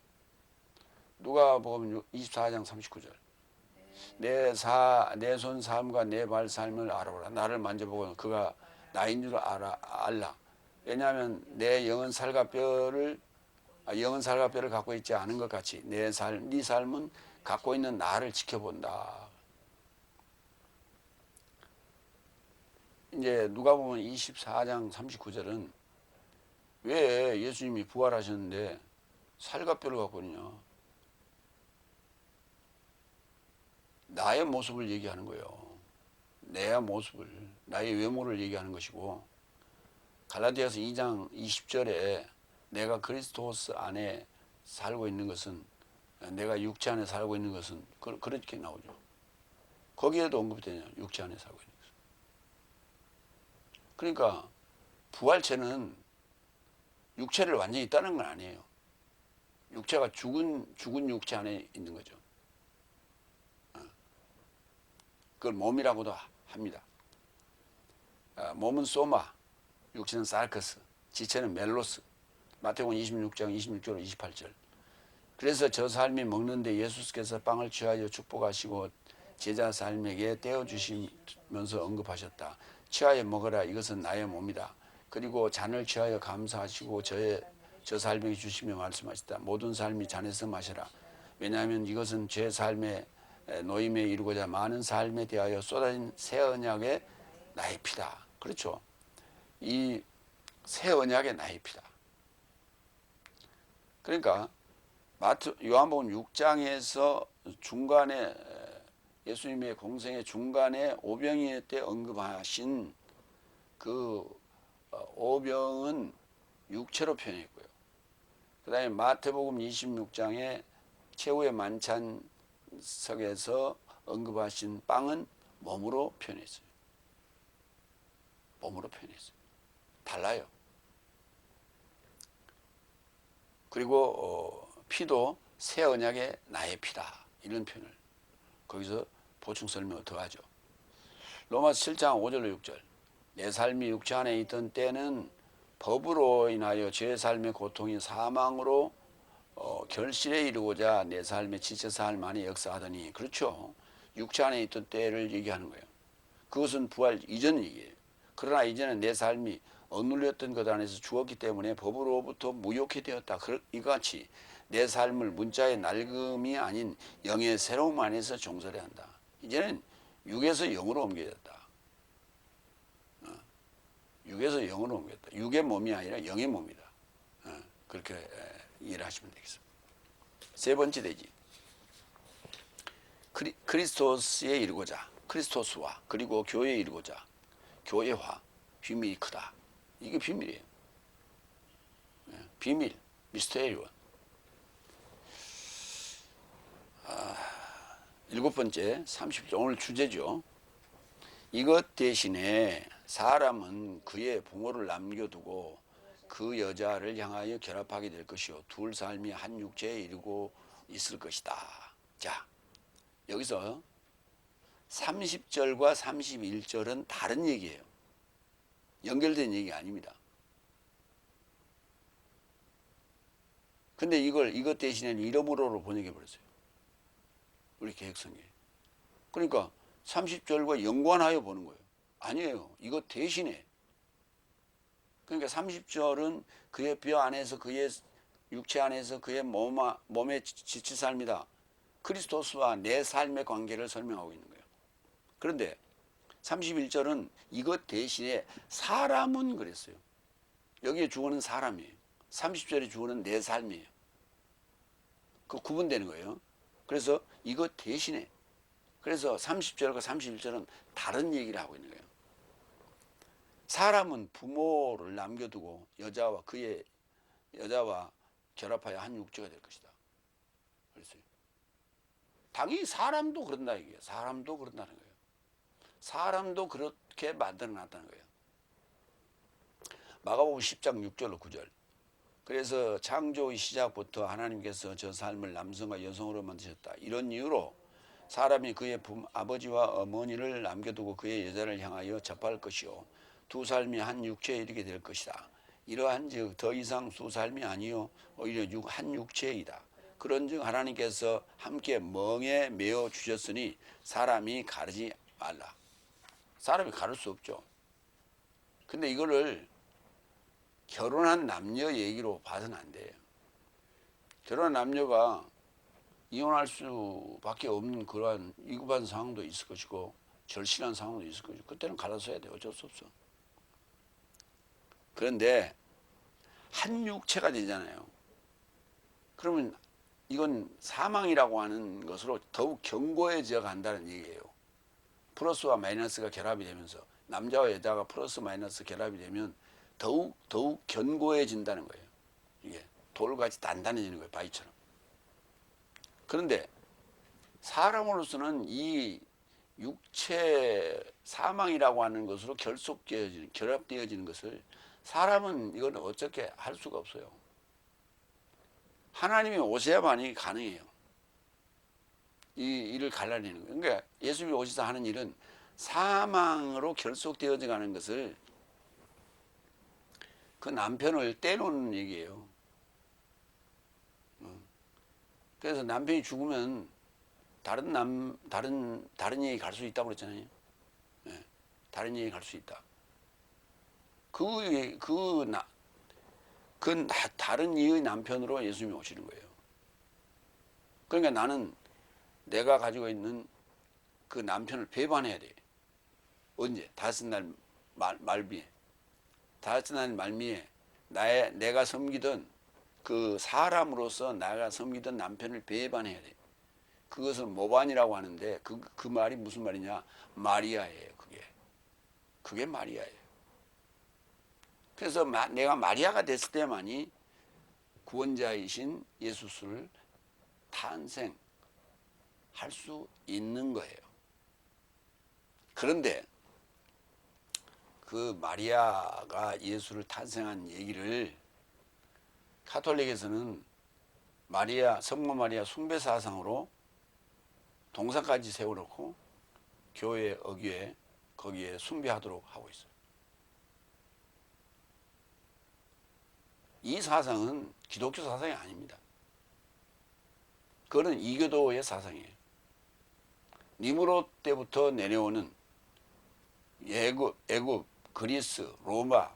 누가복음 24장 39절 내 손 삶과 내 발 삶을 알아보라. 나를 만져보고 그가 나인 줄 알라. 왜냐하면 내 영은 살과 뼈를 갖고 있지 않은 것 같이 네 삶은 갖고 있는 나를 지켜본다. 이제 누가복음 24장 39절은 왜 예수님이 부활하셨는데 살갑뼈를 갖고 있냐? 나의 모습을 얘기하는 거예요. 내 모습을, 나의 외모를 얘기하는 것이고, 갈라디아서 2장 20절에 내가 그리스도스 안에 살고 있는 것은, 내가 육체 안에 살고 있는 것은 그렇게 나오죠. 거기에도 언급이 되냐, 육체 안에 살고 있는 것은. 그러니까 부활체는 육체를 완전히 있다는 건 아니에요. 육체가 죽은 육체 안에 있는 거죠. 그걸 몸이라고도 합니다. 몸은 소마, 육체는 사르커스, 지체는 멜로스. 마태복음 26장 26절 28절. 그래서 저 삶이 먹는데 예수께서 빵을 취하여 축복하시고 제자 삶에게 떼어주시면서 언급하셨다. 취하여 먹어라, 이것은 나의 몸이다. 그리고 잔을 취하여 감사하시고 저 삶에게 주시며 말씀하셨다. 모든 삶이 잔에서 마셔라. 왜냐하면 이것은 제 삶의 노임에 이루고자 많은 삶에 대하여 쏟아진 새 언약의 나의 피다. 그렇죠. 이 새 언약의 나의 피다. 그러니까 요한복음 6장에서 중간에 예수님의 공생의 중간에 오병이어 때 언급하신 그 오병은 육체로 표현했고요. 그 다음에 마태복음 26장에 최후의 만찬석에서 언급하신 빵은 몸으로 표현했어요. 몸으로 표현했어요. 달라요. 그리고 피도 새 언약의 나의 피다. 이런 표현을 거기서 보충 설명을 더하죠. 로마서 7장 5절로 6절. 내 삶이 육체 안에 있던 때는 법으로 인하여 제 삶의 고통이 사망으로 결실에 이르고자 내 삶의 지체 삶 안에 역사하더니, 그렇죠. 육체 안에 있던 때를 얘기하는 거예요. 그것은 부활 이전 얘기예요. 그러나 이제는 내 삶이 억눌렸던 것 안에서 죽었기 때문에 법으로부터 무효케 되었다. 이같이 내 삶을 문자의 낡음이 아닌 영의 새로움 안에서 종설해야 한다. 이제는 육에서 영으로 옮겨졌다. 육에서 영으로 옮겼다. 육의 몸이 아니라 영의 몸이다. 그렇게 이해를 하시면 되겠습니다. 세 번째 대지. 크리스토스에 이르고자, 크리스토스와 그리고 교회에 이르고자, 교회화, 비밀이 크다. 이게 비밀이에요. 비밀, 미스테리온. 일곱 번째, 30절, 오늘 주제죠. 이것 대신에 사람은 그의 부모를 남겨두고 그 여자를 향하여 결합하게 될 것이요 둘 삶이 한 육체에 이르고 있을 것이다. 자, 여기서 30절과 31절은 다른 얘기예요. 연결된 얘기가 아닙니다. 근데 이것 대신에는 이러므로로 번역해 버렸어요. 우리 개혁성에. 그러니까 30절과 연관하여 보는 거예요. 아니에요. 이것 대신에. 그러니까 30절은 그의 뼈 안에서, 그의 육체 안에서, 그의 몸의 지체 삶이다. 크리스토스와 내 삶의 관계를 설명하고 있는 거예요. 그런데 31절은 이것 대신에 사람은 그랬어요. 여기에 주어는 사람이에요. 30절의 주어는 내 삶이에요. 그 구분되는 거예요. 그래서 이것 대신에, 그래서 30절과 31절은 다른 얘기를 하고 있는 거예요. 사람은 부모를 남겨두고 여자와 결합하여 한 육체가 될 것이다. 그랬어요. 당연히 사람도 그런다 이게요. 사람도 그런다는 거예요. 사람도 그렇게 만들어 놨다는 거예요. 마가복음 10장 6절로 9절. 그래서 창조의 시작부터 하나님께서 저 삶을 남성과 여성으로 만드셨다. 이런 이유로 사람이 그의 아버지와 어머니를 남겨두고 그의 여자를 향하여 접할 것이요 두 삶이 한 육체에 이르게 될 것이다. 이러한즉 더 이상 두 삶이 아니요 오히려 한 육체이다. 그런즉 하나님께서 함께 멍에 메어 주셨으니 사람이 가르지 말라. 사람이 가를 수 없죠. 근데 이거를 결혼한 남녀 얘기로 봐서는 안 돼요. 결혼한 남녀가 이혼할 수밖에 없는 그러한 위급한 상황도 있을 것이고 절실한 상황도 있을 것이고 그때는 갈아서 해야 돼요. 어쩔 수 없어. 그런데 한 육체가 되잖아요. 그러면 이건 사망이라고 하는 것으로 더욱 견고해져 간다는 얘기예요. 플러스와 마이너스가 결합이 되면서 남자와 여자가 플러스 마이너스 결합이 되면 더욱 견고해진다는 거예요. 이게 돌같이 단단해지는 거예요. 바위처럼. 그런데 사람으로서는 이 육체 사망이라고 하는 것으로 결합되어지는 것을 사람은 이건 어떻게 할 수가 없어요. 하나님이 오셔야만이 가능해요. 이 일을 갈라내는 거예요. 그러니까 예수님이 오셔서 하는 일은 사망으로 결속되어져 가는 것을 그 남편을 떼놓는 얘기예요. 그래서 남편이 죽으면 다른 얘기 갈 수 있다고 그랬잖아요. 네, 다른 얘기 갈 수 있다. 다른 이의 남편으로 예수님이 오시는 거예요. 그러니까 나는 내가 가지고 있는 그 남편을 배반해야 돼. 언제? 다섯 날 말미에. 다섯 날 말미에 내가 섬기던 그 사람으로서 내가 섬기던 남편을 배반해야 돼. 그것을 모반이라고 하는데 그 말이 무슨 말이냐? 마리아예요. 그게 마리아예요. 그래서 내가 마리아가 됐을 때만이 구원자이신 예수를 탄생할 수 있는 거예요. 그런데 그 마리아가 예수를 탄생한 얘기를 가톨릭에서는 성모 마리아 숭배 사상으로 동상까지 세워놓고 교회 어귀에 거기에 숭배하도록 하고 있어요. 이 사상은 기독교 사상이 아닙니다. 그거는 이교도의 사상이에요. 니무롯 때부터 내려오는 애굽, 그리스, 로마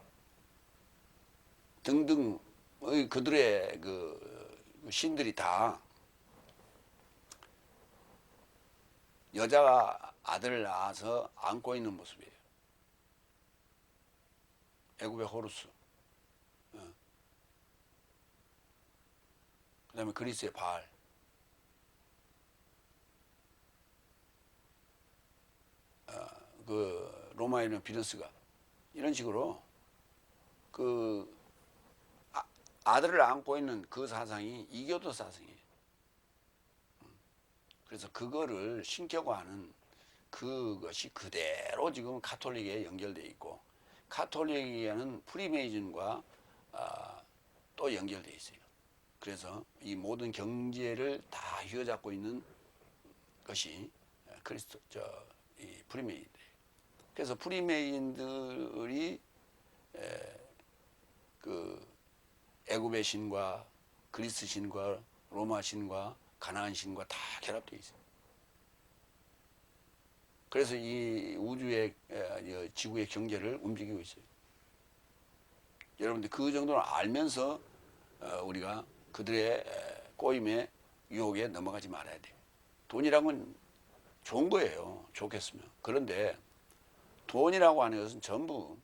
등등의 그들의 그 신들이 다 여자가 아들을 낳아서 안고 있는 모습이에요. 애굽의 호루스, 그 다음에 그리스의 바알, 그 로마에 있는 비너스가 이런 식으로 그 아들을 안고 있는 그 사상이 이교도 사상이에요. 그래서 그거를 신격화하는 그것이 그대로 지금 가톨릭에 연결되어 있고, 가톨릭에는 프리메이즌과 또 연결되어 있어요. 그래서 이 모든 경제를 다 휘어잡고 있는 것이 이 프리메이즌. 그래서 프리메이즌들이 그 애굽의 신과 그리스 신과 로마 신과 가나안 신과 다 결합되어 있어요. 그래서 이 우주의 지구의 경제를 움직이고 있어요. 여러분들 그 정도를 알면서 우리가 그들의 꼬임에 유혹에 넘어가지 말아야 돼요. 돈이란 건 좋은 거예요. 좋겠으면. 그런데 돈이라고 하는 것은 전부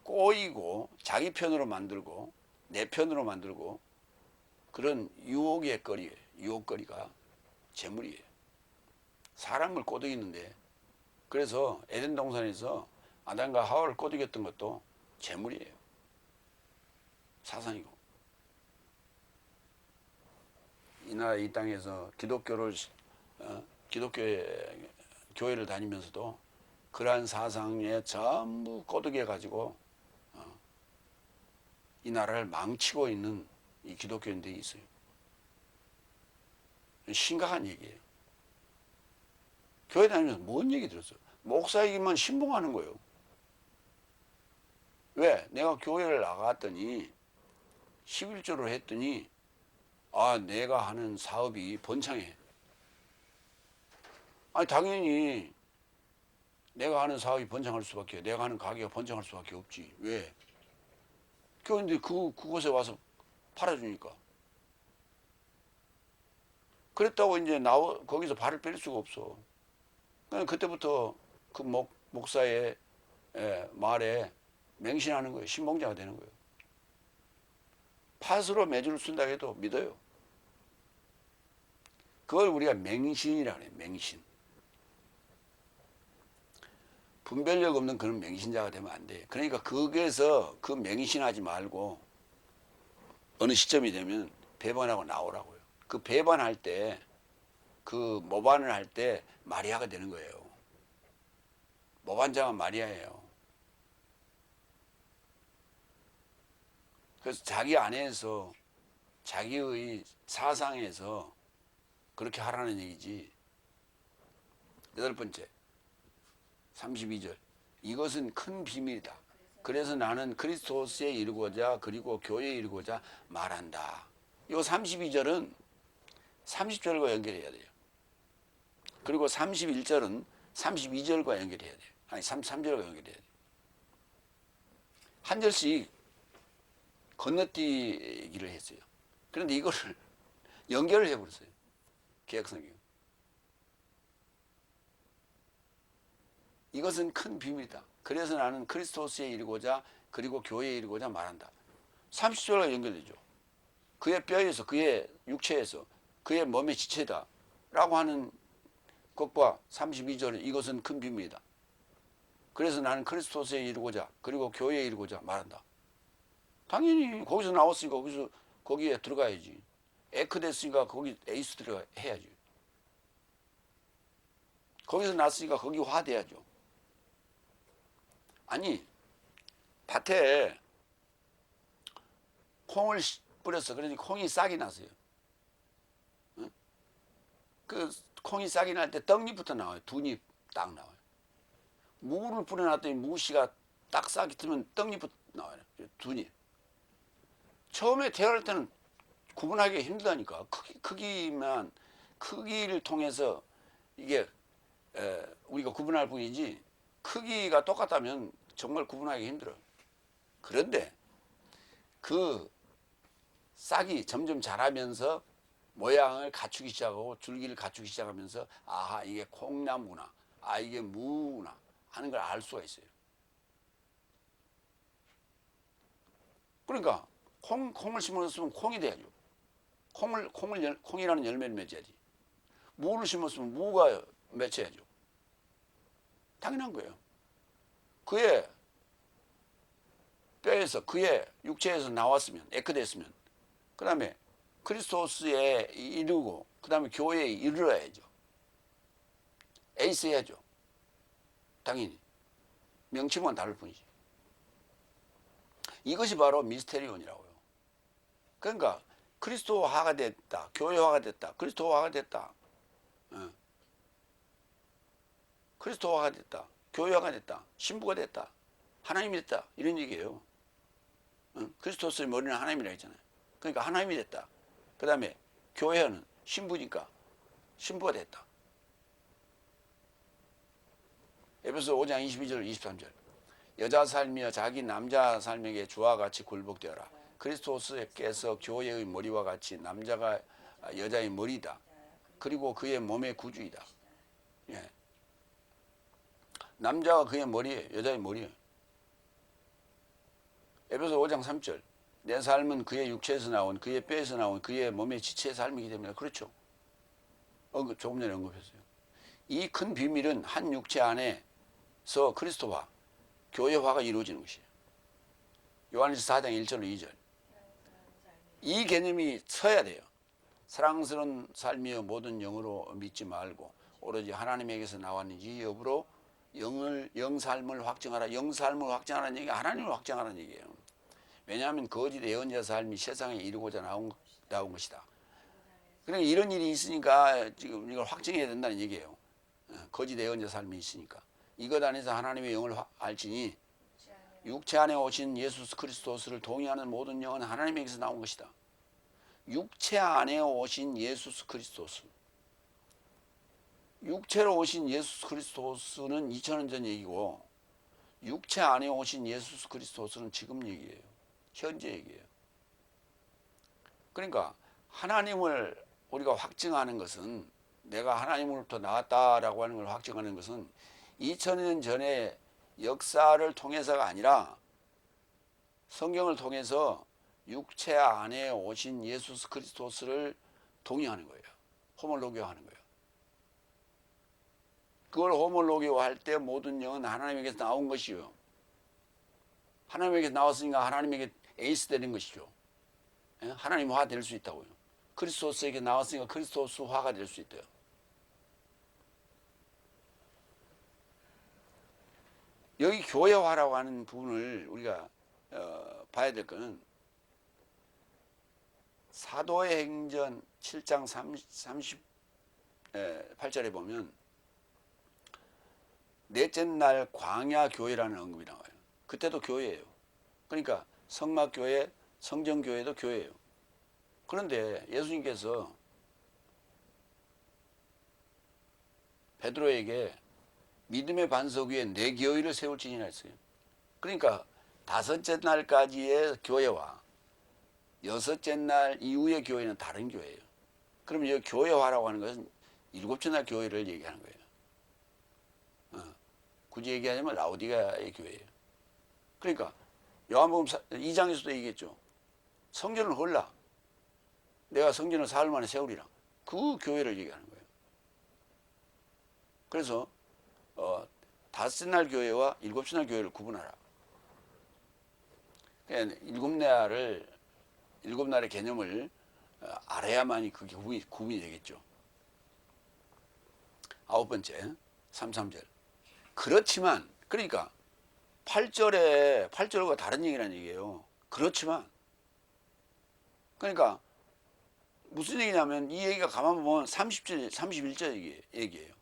꼬이고 자기 편으로 만들고 내 편으로 만들고 그런 유혹거리가 재물이에요. 사람을 꼬드기는데, 그래서 에덴 동산에서 아담과 하와를 꼬드겼던 것도 재물이에요. 사상이고. 이 나라 이 땅에서 기독교의 교회를 다니면서도 그러한 사상에 전부 꼬드겨 가지고 이 나라를 망치고 있는 이 기독교인들이 있어요. 심각한 얘기예요. 교회 다니면서 뭔 얘기 들었어요? 목사이기만 신봉하는 거예요. 왜? 내가 교회를 나갔더니 11조를 했더니 내가 하는 사업이 번창해. 아니 당연히 내가 하는 사업이 번창할 수밖에, 내가 하는 가게가 번창할 수밖에 없지. 왜? 교인들이 그곳에 와서 팔아주니까. 그랬다고 이제 거기서 발을 뺄 수가 없어. 그때부터 그 목사의 말에 맹신하는 거예요. 신봉자가 되는 거예요. 팥으로 매주를 쓴다 해도 믿어요. 그걸 우리가 맹신이라 그래요. 맹신. 분별력 없는 그런 맹신자가 되면 안 돼요. 그러니까 거기에서 그 맹신하지 말고 어느 시점이 되면 배반하고 나오라고요. 그 배반할 때, 그 모반을 할 때 마리아가 되는 거예요. 모반자가 마리아예요. 그래서 자기 안에서 자기의 사상에서 그렇게 하라는 얘기지. 여덟 번째 32절 이것은 큰 비밀이다. 그래서 나는 그리스도스에 이르고자 그리고 교회에 이르고자 말한다. 이 32절은 30절과 연결해야 돼요. 그리고 31절은 32절과 연결해야 돼요. 아니 33절과 연결해야 돼요. 한 절씩 건너뛰기를 했어요. 그런데 이거를 연결을 해버렸어요. 개혁성경. 이것은 큰 비밀이다. 그래서 나는 그리스도스에 이르고자 그리고 교회에 이르고자 말한다. 30절과 연결되죠. 그의 뼈에서 그의 육체에서 그의 몸의 지체다 라고 하는 것과 32절은 이것은 큰 비밀이다. 그래서 나는 그리스도스에 이르고자 그리고 교회에 이르고자 말한다. 당연히 거기서 나왔으니까 거기에 들어가야지. 에크 됐으니까 거기 에이스 들어가 해야지. 거기서 났으니까 거기 화돼야죠. 아니 밭에 콩을 뿌렸어. 그러니 콩이 싹이 났어요. 응? 그 콩이 싹이 날 때 떡잎부터 나와요. 두 잎 딱 나와요. 무를 뿌려놨더니 무씨가 딱 싹이 트면 떡잎부터 나와요. 두 잎. 처음에 태어날 때는 구분하기가 힘들다니까. 크기를 통해서 이게 우리가 구분할 뿐이지 크기가 똑같다면 정말 구분하기 힘들어요. 그런데 그 싹이 점점 자라면서 모양을 갖추기 시작하고 줄기를 갖추기 시작하면서 아하 이게 콩나무구나, 아 이게 무구나 하는 걸 알 수가 있어요. 그러니까 콩을 심었으면 콩이 돼야죠. 콩이라는 열매를 맺어야지. 무를 심었으면 무가 맺혀야죠. 당연한 거예요. 그의 뼈에서 그의 육체에서 나왔으면 에크됐으면 그 다음에 그리스도스에 이르고 그 다음에 교회에 이르러야죠. 에이스 해야죠. 당연히 명칭만 다를 뿐이지. 이것이 바로 미스테리온이라고요. 그러니까 그리스도화가 됐다, 교회화가 됐다, 그리스도화가 됐다, 그리스도화가 됐다, 교회화가 됐다, 신부가 됐다, 하나님이 됐다 이런 얘기예요. 그리스도스의 머리는 하나님이라 했잖아요. 그러니까 하나님이 됐다. 그 다음에 교회는 신부니까 신부가 됐다. 에베소 5장 22절 23절 여자 삶이여 자기 남자 삶에게 주와 같이 굴복되어라. 그리스도스께서 교회의 머리와 같이 남자가 여자의 머리다. 그리고 그의 몸의 구주이다. 예. 남자가 그의 머리예요. 여자의 머리예요. 에베소 5장 3절 내 삶은 그의 육체에서 나온 그의 뼈에서 나온 그의 몸의 지체의 삶이기 때문에 그렇죠. 조금 전에 언급했어요. 이 큰 비밀은 한 육체 안에서 그리스도화, 교회화가 이루어지는 것이에요. 요한일서 4장 1절로 2절 이 개념이 서야 돼요. 사랑스러운 삶이여 모든 영으로 믿지 말고 오로지 하나님에게서 나왔는지 여부로 영삶을 확증하라. 영삶을 확증하라는 얘기가 하나님을 확증하라는 얘기예요. 왜냐하면 거짓 예언자 삶이 세상에 이루고자 나온 것이다. 그러니까 이런 일이 있으니까 지금 이걸 확증해야 된다는 얘기예요. 거짓 예언자 삶이 있으니까. 이것 안에서 하나님의 영을 알지니 육체 안에 오신 예수 그리스도를 동의하는 모든 영은 하나님에게서 나온 것이다. 육체 안에 오신 예수 그리스도스. 육체로 오신 예수 그리스도스는 2000년 전 얘기고 육체 안에 오신 예수 그리스도스는 지금 얘기예요. 현재 얘기예요. 그러니까 하나님을 우리가 확증하는 것은 내가 하나님으로부터 나왔다라고 하는 걸 확증하는 것은 2000년 전의 역사를 통해서가 아니라 성경을 통해서 육체 안에 오신 예수 그리스도스를 동의하는 거예요. 호몰로기화하는 거예요. 그걸 호몰로기화할 때 모든 영은 하나님에게서 나온 것이요. 하나님에게 나왔으니까 하나님에게 에이스 되는 것이죠. 하나님화 될 수 있다고요. 그리스도스에게 나왔으니까 그리스도스화가 될 수 있대요. 여기 교회화라고 하는 부분을 우리가 봐야 될 것은 사도의 행전 7장 38절에 보면 넷째 날 광야 교회라는 언급이 나와요. 그때도 교회예요. 그러니까 성막교회, 성전교회도 교회예요. 그런데 예수님께서 베드로에게 믿음의 반석 위에 내 교회를 세울지니라 했어요. 그러니까 다섯째 날까지의 교회와 여섯째 날 이후의 교회는 다른 교회예요. 그럼 이 교회화라고 하는 것은 일곱째 날 교회를 얘기하는 거예요. 굳이 얘기하자면 라오디가의 교회예요. 그러니까 요한복음 2장에서도 얘기했죠. 성전을 헐라. 내가 성전을 사흘 만에 세우리라. 그 교회를 얘기하는 거예요. 그래서 다섯째 날 교회와 일곱째 날 교회를 구분하라. 그러니까 일곱 날의 개념을 알아야만이 그게 구분이 되겠죠. 아홉 번째, 33절. 그렇지만, 그러니까 8절과 다른 얘기라는 얘기예요. 그렇지만, 그러니까 무슨 얘기냐면 이 얘기가 가만 보면 30절, 31절 얘기예요.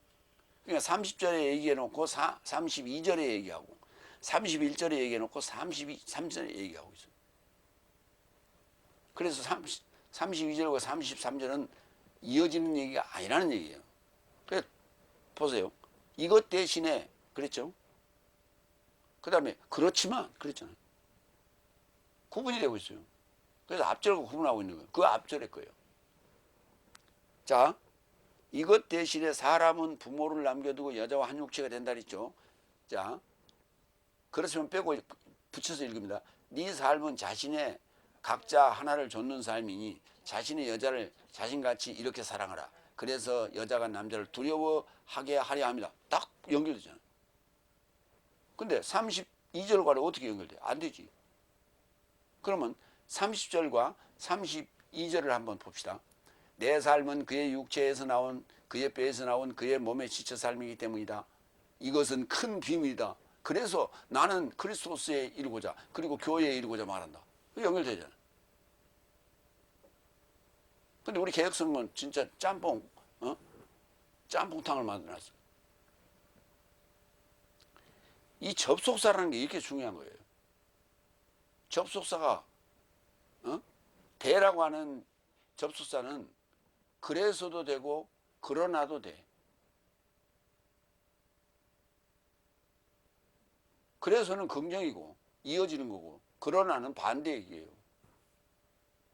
그러니까 30절에 얘기해놓고 32절에 얘기하고 31절에 얘기해놓고 33절에 얘기하고 있어요. 그래서 32절과 33절은 이어지는 얘기가 아니라는 얘기예요. 그래서 보세요. 이것 대신에 그랬죠. 그 다음에 그렇지만 그랬잖아요. 구분이 되고 있어요. 그래서 앞절과 구분하고 있는 거예요. 그 앞절의 거예요. 자, 이것 대신에 사람은 부모를 남겨두고 여자와 한 육체가 된다 그랬죠. 자, 그렇지만 빼고 붙여서 읽습니다. 네 삶은 자신의 각자 하나를 좇는 삶이니 자신의 여자를 자신같이 이렇게 사랑하라. 그래서 여자가 남자를 두려워하게 하려 합니다. 딱 연결되잖아요. 근데 32절과는 어떻게 연결돼? 안 되지. 그러면 30절과 32절을 한번 봅시다. 내 삶은 그의 육체에서 나온 그의 뼈에서 나온 그의 몸의 지체 삶이기 때문이다. 이것은 큰 비밀이다. 그래서 나는 그리스도스에 이르고자 그리고 교회에 이르고자 말한다. 연결되잖아. 근데 우리 개혁성은 진짜 짬뽕탕을 만들어놨어. 이 접속사라는 게 이렇게 중요한 거예요. 접속사가 대라고 하는 접속사는 그래서도 되고 그러나도 돼. 그래서는 긍정이고 이어지는 거고 그러나는 반대 얘기예요.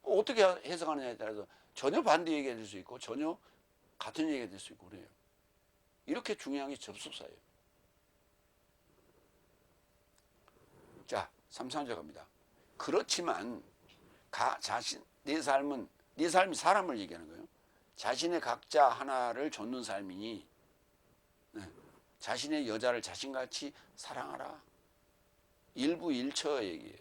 어떻게 해석하느냐에 따라서 전혀 반대 얘기가 될 수 있고 전혀 같은 얘기가 될 수 있고 그래요. 이렇게 중요한 게 접속사예요. 자, 33절 갑니다. 그렇지만 네 삶이 사람을 얘기하는 거예요. 자신의 각자 하나를 좇는 삶이니 자신의 여자를 자신같이 사랑하라. 일부일처 얘기예요.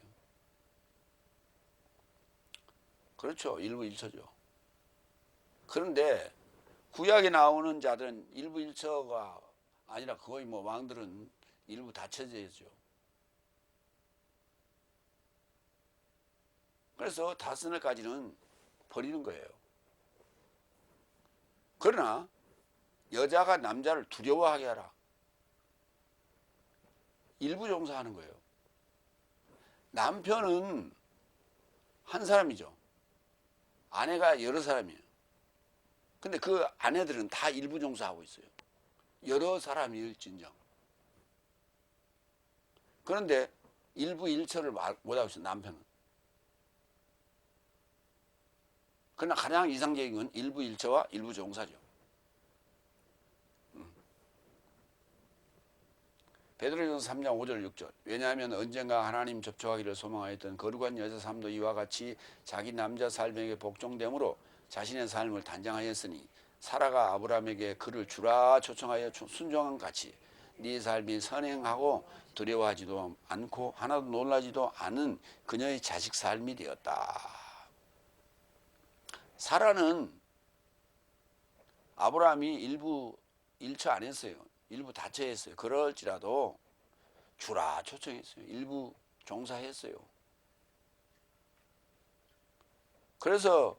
그렇죠. 일부일처죠. 그런데 구약에 나오는 자들은 일부일처가 아니라 거의 왕들은 일부 다처제죠. 그래서 다섯 날까지는 버리는 거예요. 그러나 여자가 남자를 두려워하게 하라. 일부 종사하는 거예요. 남편은 한 사람이죠. 아내가 여러 사람이에요. 근데 그 아내들은 다 일부 종사하고 있어요. 여러 사람일진정. 그런데 일부 일처를 못하고 있어요. 남편은. 그러나 가장 이상적인 건 일부 일처와 일부 종사죠. 베드로전서 3장 5절 6절. 왜냐하면 언젠가 하나님 접촉하기를 소망하였던 거룩한 여자 삶도 이와 같이 자기 남자 삶에게 복종됨으로 자신의 삶을 단장하였으니 사라가 아브라함에게 그를 주라 초청하여 순종한 같이 네 삶이 선행하고 두려워하지도 않고 하나도 놀라지도 않은 그녀의 자식 삶이 되었다. 사라는 아브라함이 일부 일처 안 했어요. 일부 다처 했어요. 그럴지라도 주라 초청했어요. 일부 종사했어요. 그래서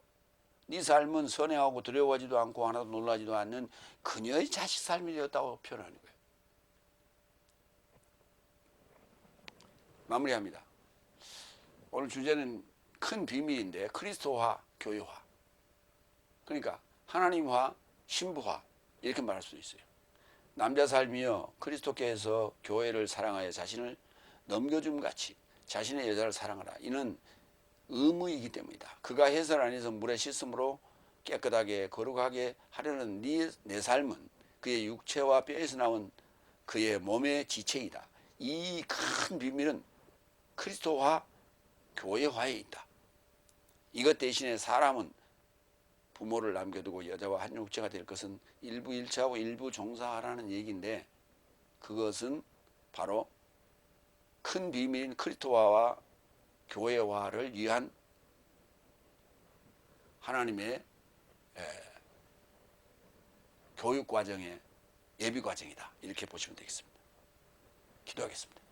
네 삶은 선행하고 두려워하지도 않고 하나도 놀라지도 않는 그녀의 자식 삶이 되었다고 표현하는 거예요. 마무리합니다. 오늘 주제는 큰 비밀인데 그리스도화, 교회화. 그러니까 하나님화, 신부화 이렇게 말할 수 있어요. 남자 삶이여 그리스도께서 교회를 사랑하여 자신을 넘겨줌 같이 자신의 여자를 사랑하라. 이는 의무이기 때문이다. 그가 해설 안에서 물에 씻음으로 깨끗하게 거룩하게 하려는 내 삶은 그의 육체와 뼈에서 나온 그의 몸의 지체이다. 이 큰 비밀은 그리스도화, 교회화에 있다. 이것 대신에 사람은 부모를 남겨두고 여자와 한 육체가 될 것은 일부 일체하고 일부 종사하라는 얘기인데 그것은 바로 큰 비밀인 그리스도화와 교회화를 위한 하나님의 교육 과정의 예비 과정이다. 이렇게 보시면 되겠습니다. 기도하겠습니다.